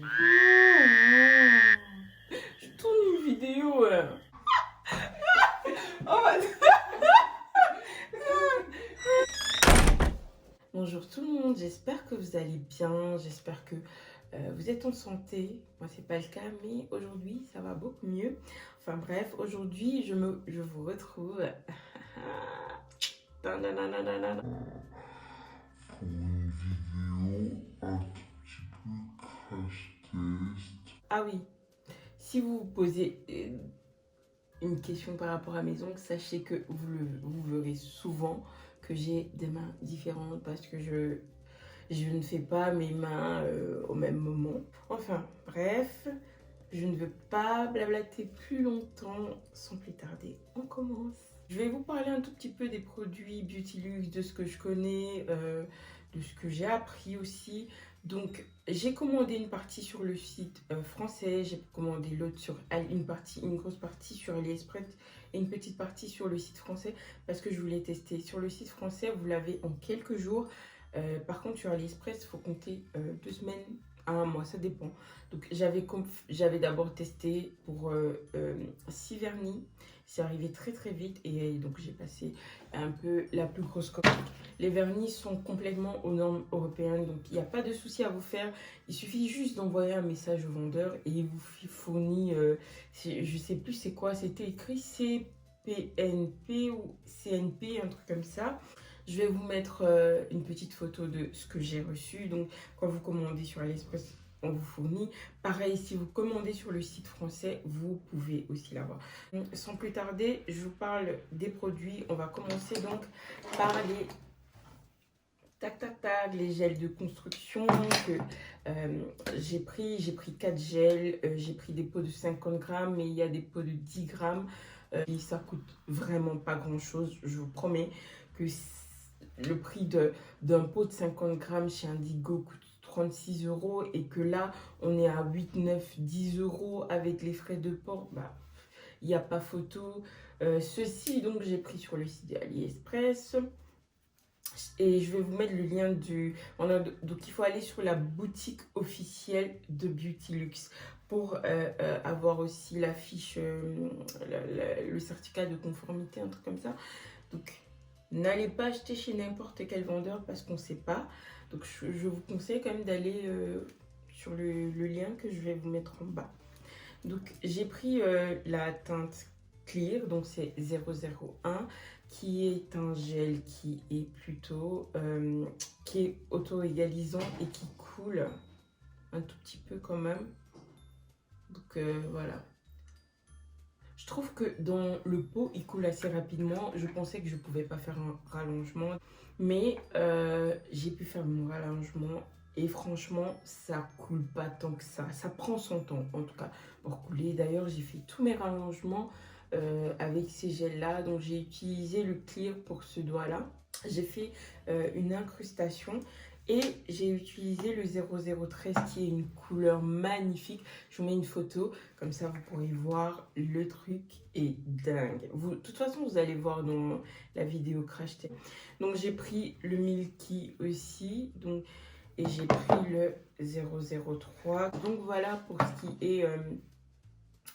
Je tourne une vidéo. Oh, bonjour tout le monde, j'espère que vous allez bien, j'espère que vous êtes en santé. Moi c'est pas le cas, mais aujourd'hui ça va beaucoup mieux. Enfin bref, aujourd'hui je vous retrouve Tananananana. Pour une vidéo un tout petit peu crash test. Ah oui, si vous vous posez une question par rapport à mes ongles, sachez que vous verrez souvent que j'ai des mains différentes parce que je ne fais pas mes mains au même moment. Enfin, bref, je ne veux pas blablater plus longtemps. Sans plus tarder, on commence. Je vais vous parler un tout petit peu des produits Beautylux, de ce que je connais, de ce que j'ai appris aussi. Donc, j'ai commandé une partie sur le site français, j'ai commandé l'autre sur une grosse partie sur AliExpress et une petite partie sur le site français parce que je voulais tester. Sur le site français, vous l'avez en quelques jours. Par contre, sur AliExpress, il faut compter 2 semaines à 1 mois, ça dépend. Donc, j'avais d'abord testé pour 6 vernis. C'est arrivé très très vite et donc j'ai passé un peu la plus grosse commande. Les vernis sont complètement aux normes européennes, donc il n'y a pas de souci à vous faire. Il suffit juste d'envoyer un message au vendeur et il vous fournit, je sais plus c'est quoi, c'était écrit CPNP ou CNP, un truc comme ça. Je vais vous mettre une petite photo de ce que j'ai reçu. Donc, quand vous commandez sur AliExpress, on vous fournit. Pareil, si vous commandez sur le site français, vous pouvez aussi l'avoir. Sans plus tarder, je vous parle des produits. On va commencer donc par les les gels de construction que j'ai pris 4 gels, j'ai pris des pots de 50 grammes, mais il y a des pots de 10 grammes et ça coûte vraiment pas grand chose. Je vous promets que le prix d'un pot de 50 grammes chez Indigo coûte 36 € et que là on est à 8, 9, 10 € avec les frais de port. Bah, il n'y a pas photo. Ceci donc j'ai pris sur le site AliExpress. Et je vais vous mettre le lien du... donc il faut aller sur la boutique officielle de Beautylux pour avoir aussi la fiche, le certificat de conformité, un truc comme ça. Donc n'allez pas acheter chez n'importe quel vendeur parce qu'on ne sait pas. Donc je vous conseille quand même d'aller sur le lien que je vais vous mettre en bas. Donc j'ai pris la teinte Clear, donc c'est 001, qui est un gel qui est plutôt, qui est auto-égalisant et qui coule un tout petit peu quand même. Donc voilà. Je trouve que dans le pot, il coule assez rapidement. Je pensais que je ne pouvais pas faire un rallongement, mais j'ai pu faire mon rallongement. Et franchement, ça coule pas tant que ça. Ça prend son temps, en tout cas, pour couler. D'ailleurs, j'ai fait tous mes rallongements avec ces gels-là. Donc, j'ai utilisé le clear pour ce doigt-là. J'ai fait une incrustation et j'ai utilisé le 0013 qui est une couleur magnifique. Je vous mets une photo, comme ça vous pourrez voir. Le truc est dingue. De toute façon, vous allez voir dans la vidéo crash test. Donc, j'ai pris le Milky aussi. Donc, et j'ai pris le 003. Donc voilà pour ce qui est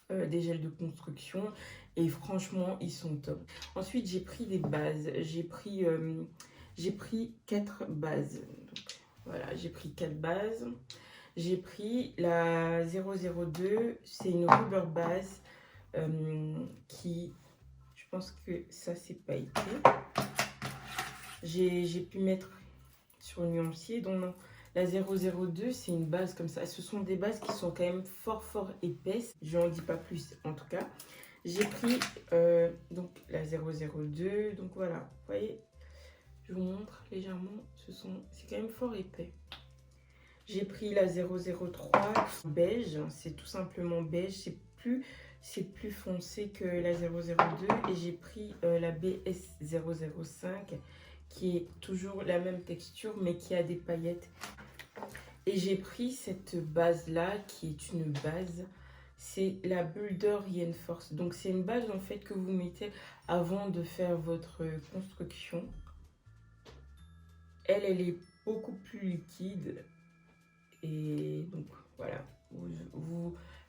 des gels de construction et franchement ils sont top. Ensuite j'ai pris des bases, j'ai pris 4 bases. Donc, voilà, j'ai pris 4 bases. J'ai pris la 002, c'est une rubber base qui, je pense que ça c'est pas écrit. J'ai pu mettre sur nuancier, donc non. La 002, c'est une base comme ça. Ce sont des bases qui sont quand même fort épaisses. Je n'en dis pas plus en tout cas. J'ai pris donc la 002. Donc voilà, vous voyez, je vous montre légèrement. C'est quand même fort épais. J'ai pris la 003 beige. C'est tout simplement beige. C'est plus foncé que la 002. Et j'ai pris la BS 005 qui est toujours la même texture mais qui a des paillettes. Et j'ai pris cette base là qui est une base, c'est la Boulder Reinforce. Donc c'est une base en fait que vous mettez avant de faire votre construction. Elle est beaucoup plus liquide et donc voilà.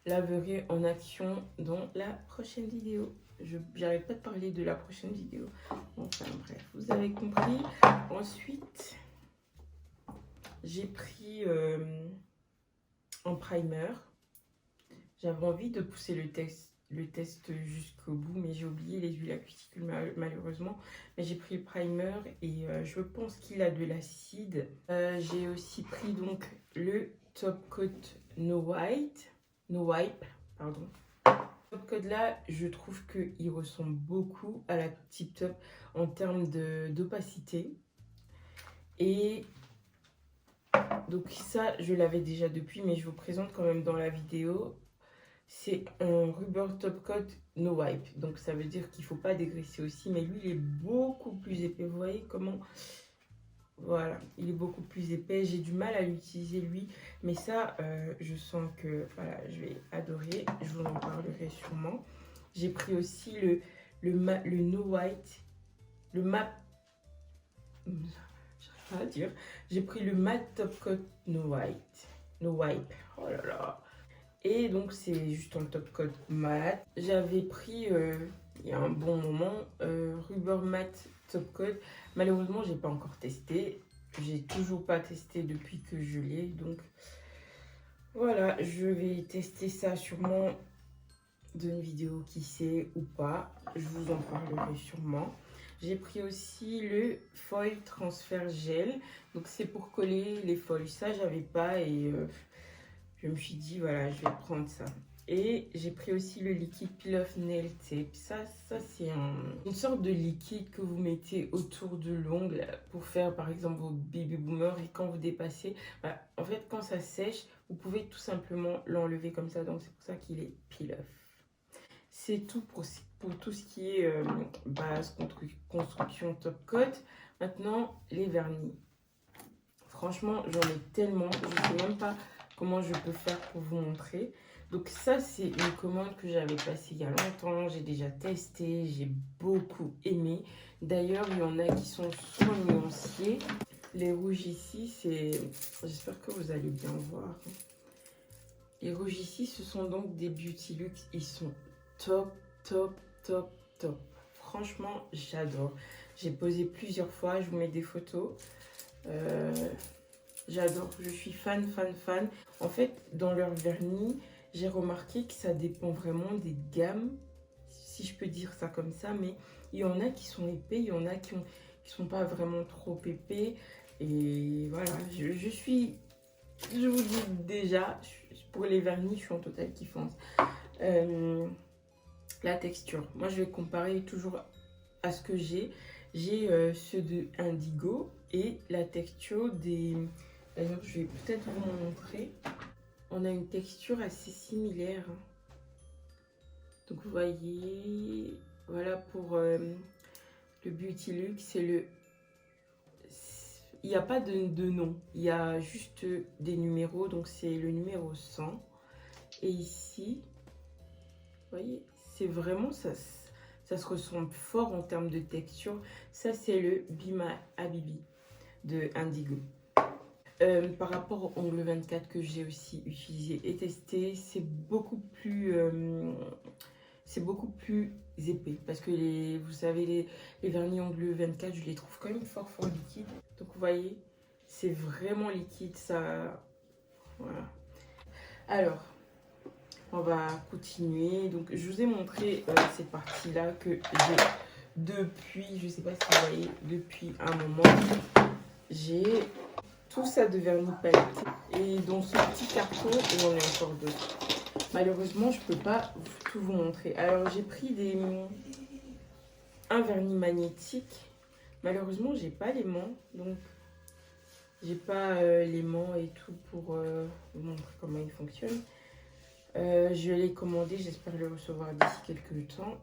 laverai en action dans la prochaine vidéo. J'arrête pas de parler de la prochaine vidéo. Enfin bref, vous avez compris. Ensuite, j'ai pris un primer. J'avais envie de pousser le test jusqu'au bout, mais j'ai oublié les huiles à cuticule malheureusement. Mais j'ai pris le primer et je pense qu'il a de l'acide. J'ai aussi pris donc le Top Coat No Wipe, pardon. Top Coat là, je trouve qu'il ressemble beaucoup à la Tip Top en termes d'opacité. Et donc ça, je l'avais déjà depuis, mais je vous présente quand même dans la vidéo. C'est un Rubber Top Coat No Wipe. Donc ça veut dire qu'il ne faut pas dégraisser aussi. Mais lui, il est beaucoup plus épais. Vous voyez comment? Voilà, il est beaucoup plus épais. J'ai du mal à l'utiliser lui. Mais ça, je sens que voilà, je vais adorer. Je vous en parlerai sûrement. J'ai pris aussi le No White. Le Map... J'arrive pas à dire. J'ai pris le Matte Top Coat No Wipe. Oh là là. Et donc, c'est juste un top coat mat. J'avais pris, il y a un bon moment, Rubber Matte Top Coat. Malheureusement, je n'ai pas encore testé. J'ai toujours pas testé depuis que je l'ai. Donc, voilà, je vais tester ça sûrement dans une vidéo, qui sait, ou pas. Je vous en parlerai sûrement. J'ai pris aussi le Foil Transfer Gel. Donc, c'est pour coller les foils. Ça, j'avais pas et... je me suis dit, voilà, je vais prendre ça. Et j'ai pris aussi le liquide Peel Off Nail Tape. Ça c'est une sorte de liquide que vous mettez autour de l'ongle pour faire, par exemple, vos baby boomers. Et quand vous dépassez, bah, en fait, quand ça sèche, vous pouvez tout simplement l'enlever comme ça. Donc, c'est pour ça qu'il est Peel Off. C'est tout pour tout ce qui est base, construction, top coat. Maintenant, les vernis. Franchement, j'en ai tellement. Je ne sais même pas comment je peux faire pour vous montrer. Donc ça, c'est une commande que j'avais passée il y a longtemps. J'ai déjà testé, j'ai beaucoup aimé. D'ailleurs, il y en a qui sont soit nuanciers. Les rouges ici, c'est... J'espère que vous allez bien voir. Les rouges ici, ce sont donc des Beauty Luxe. Ils sont top, top, top, top. Franchement, j'adore. J'ai posé plusieurs fois. Je vous mets des photos. J'adore, je suis fan. En fait, dans leur vernis, j'ai remarqué que ça dépend vraiment des gammes, si je peux dire ça comme ça, mais il y en a qui sont épais, il y en a qui sont pas vraiment trop épais. Et voilà, je vous dis déjà, pour les vernis, je suis en totale kiffance. La texture, moi je vais comparer toujours à ce que j'ai. J'ai ceux de Indigo et la texture des... D'ailleurs, je vais peut-être vous montrer. On a une texture assez similaire. Donc, vous voyez, voilà pour le Beauty Luxe, c'est le... Il n'y a pas de nom, il y a juste des numéros. Donc, c'est le numéro 100. Et ici, vous voyez, c'est vraiment ça. Ça se ressemble fort en termes de texture. Ça, c'est le Bima Habibi de Indigo. Par rapport au ongle 24 que j'ai aussi utilisé et testé, c'est beaucoup plus épais. Parce que vous savez, les vernis ongle 24, je les trouve quand même fort liquides. Donc vous voyez, c'est vraiment liquide, ça... Voilà. Alors... On va continuer. Donc, je vous ai montré cette partie-là que j'ai depuis, je ne sais pas si vous voyez, depuis un moment. J'ai tout ça de vernis pailleté. Et dans ce petit carton, il y en a encore d'autres. Malheureusement, je ne peux pas tout vous montrer. Alors, j'ai pris un vernis magnétique. Malheureusement, j'ai pas l'aimant. Donc, j'ai pas l'aimant et tout pour vous montrer comment il fonctionne. Je l'ai commandé, j'espère le recevoir d'ici quelques temps.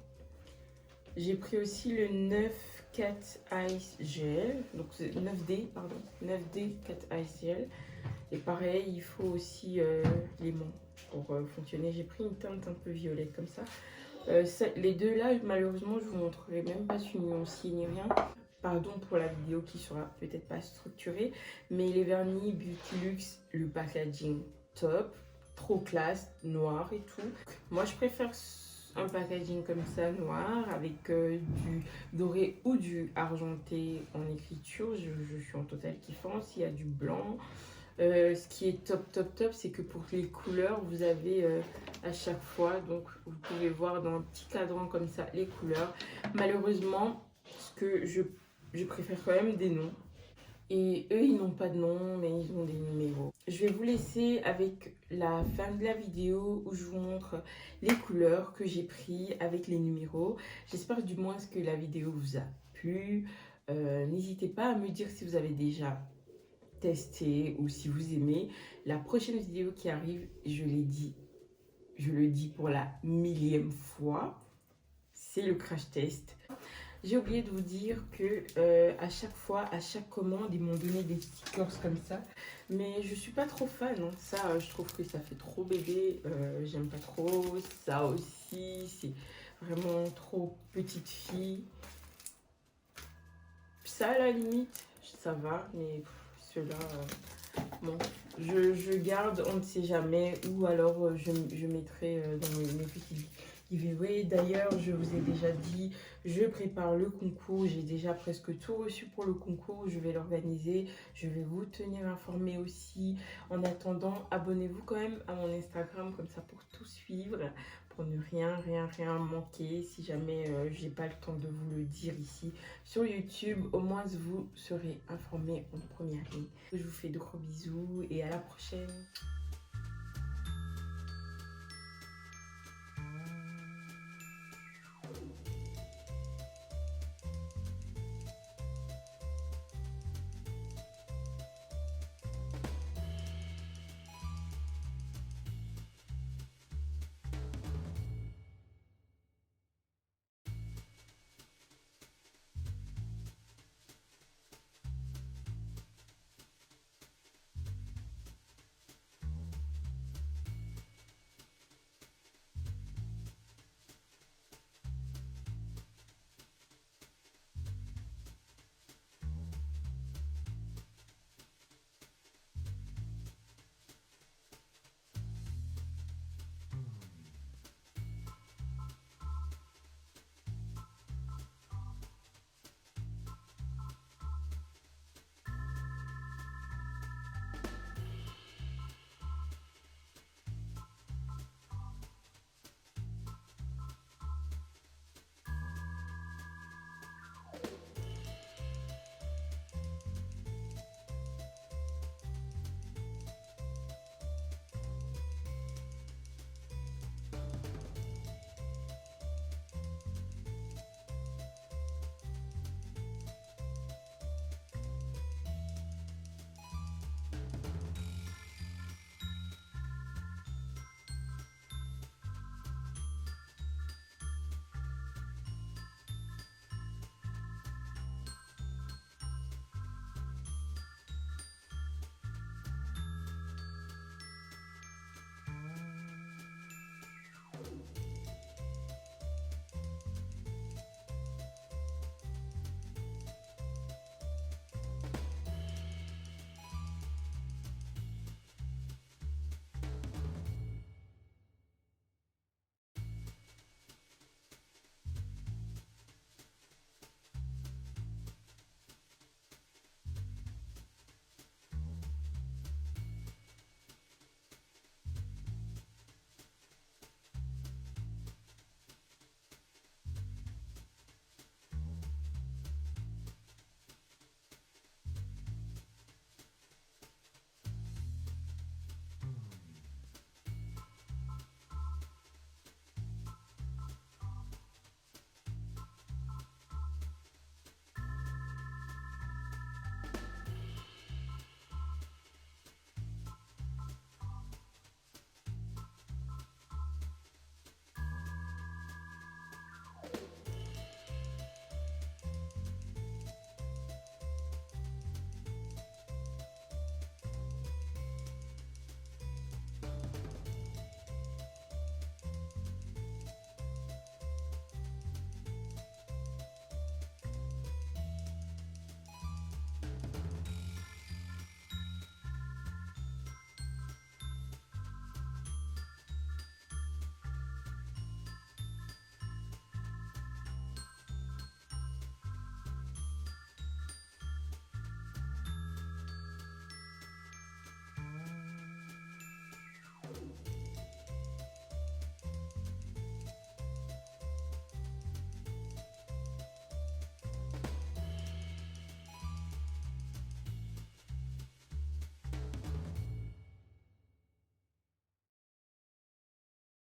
J'ai pris aussi le 9 Cat Ice Gel, donc c'est 9D, pardon, 9D Cat Ice Gel. Et pareil, il faut aussi l'aimant pour fonctionner. J'ai pris une teinte un peu violette comme ça. Les deux là, malheureusement, je vous montrerai même pas sur nuancier ni rien. Pardon pour la vidéo qui sera peut-être pas structurée. Mais les vernis Beauty Luxe, le packaging top. trop classe, noir et tout. Moi je préfère un packaging comme ça, noir, avec du doré ou du argenté en écriture. Je suis en total kiffance. Il y a du blanc. Ce qui est top, c'est que pour les couleurs, vous avez à chaque fois, donc vous pouvez voir dans un petit cadran comme ça les couleurs. Malheureusement, ce que je préfère quand même des noms. Et eux, ils n'ont pas de nom, mais ils ont des numéros. Je vais vous laisser avec la fin de la vidéo où je vous montre les couleurs que j'ai pris avec les numéros. J'espère du moins que la vidéo vous a plu. N'hésitez pas à me dire si vous avez déjà testé ou si vous aimez. La prochaine vidéo qui arrive, je le dis pour la 1000e fois, c'est le crash test. J'ai oublié de vous dire que à chaque fois, à chaque commande, ils m'ont donné des stickers comme ça. Mais je suis pas trop fan. Hein. Ça, je trouve que ça fait trop bébé. J'aime pas trop. Ça aussi, c'est vraiment trop petite fille. Ça, à la limite, ça va. Mais ceux-là, bon, je garde, on ne sait jamais. Ou alors, je mettrai dans mes petits giveaways. D'ailleurs, je vous ai déjà dit, je prépare le concours. J'ai déjà presque tout reçu pour le concours. Je vais l'organiser. Je vais vous tenir informé aussi. En attendant, abonnez-vous quand même à mon Instagram, comme ça pour tout suivre. Pour ne rien manquer. Si jamais j'ai pas le temps de vous le dire ici sur YouTube, au moins vous serez informé en première ligne. Je vous fais de gros bisous et à la prochaine.